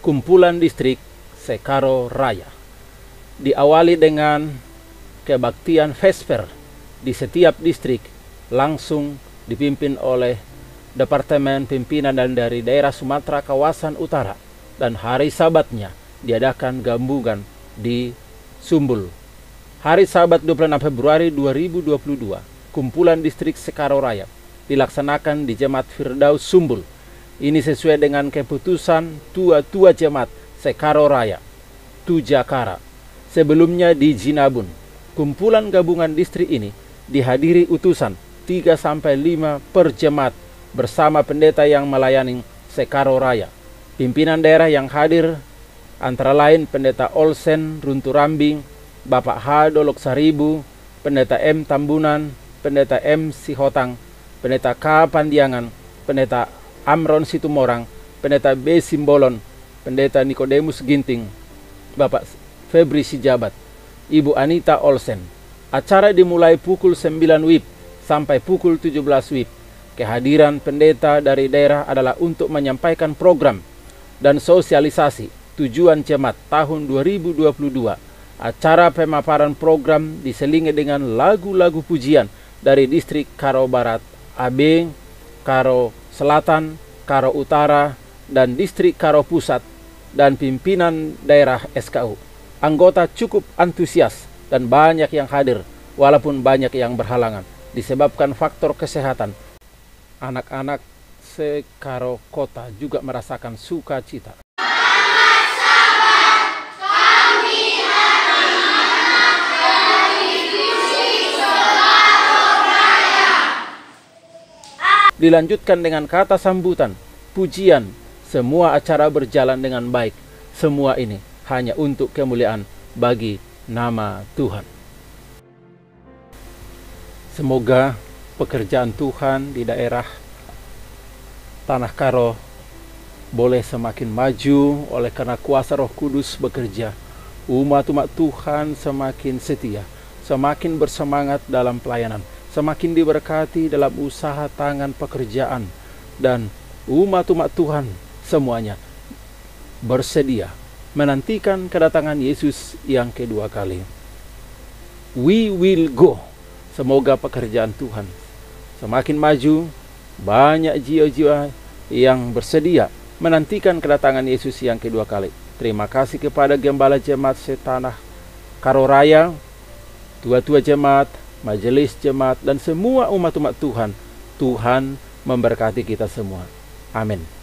kumpulan distrik Sekaro Raya. Diawali dengan kebaktian Vesper di setiap distrik, langsung dipimpin oleh Departemen Pimpinan dan dari daerah Sumatera Kawasan Utara, dan hari Sabatnya diadakan gabungan di Sumbul. Hari Sabat 26 Februari 2022, kumpulan distrik Sekaro Raya dilaksanakan di Jemaat Firdaus Sumbul. Ini sesuai dengan keputusan tua-tua Jemaat Sekaro Raya, Tujakara. Sebelumnya di Jinabun, kumpulan gabungan distrik ini dihadiri utusan 3-5 per jemaat bersama pendeta yang melayani Sekaro Raya. Pimpinan daerah yang hadir antara lain Pendeta Olsen Runturambing, Bapak H. Dolok Saribu, Pendeta M. Tambunan, Pendeta M. Sihotang, Pendeta K. Pandiangan, Pendeta Amron Situmorang, Pendeta B. Simbolon, Pendeta Nikodemus Ginting, Bapak Febri Sijabat, Ibu Anita Olsen. Acara dimulai pukul 9 WIB sampai pukul 17 WIB. Kehadiran pendeta dari daerah adalah untuk menyampaikan program dan sosialisasi tujuan jemaat tahun 2022. Acara pemaparan program diselingi dengan lagu-lagu pujian dari distrik Karo Barat, AB, Karo Selatan, Karo Utara, dan distrik Karo Pusat, dan pimpinan daerah SKU. Anggota cukup antusias dan banyak yang hadir, walaupun banyak yang berhalangan disebabkan faktor kesehatan. Anak-anak Sekaro Kota juga merasakan sukacita. Dilanjutkan dengan kata sambutan, pujian, semua acara berjalan dengan baik. Semua ini hanya untuk kemuliaan bagi nama Tuhan. Semoga pekerjaan Tuhan di daerah Tanah Karo boleh semakin maju oleh karena kuasa Roh Kudus bekerja. Umat-umat Tuhan semakin setia, semakin bersemangat dalam pelayanan, semakin diberkati dalam usaha tangan pekerjaan, dan umat-umat Tuhan semuanya bersedia menantikan kedatangan Yesus yang kedua kali. We will go. Semoga pekerjaan Tuhan semakin maju, banyak jiwa-jiwa yang bersedia menantikan kedatangan Yesus yang kedua kali. Terima kasih kepada Gembala Jemaat Setanah Karo Raya, tua-tua jemaat, majelis jemaat, dan semua umat-umat Tuhan. Tuhan memberkati kita semua. Amin.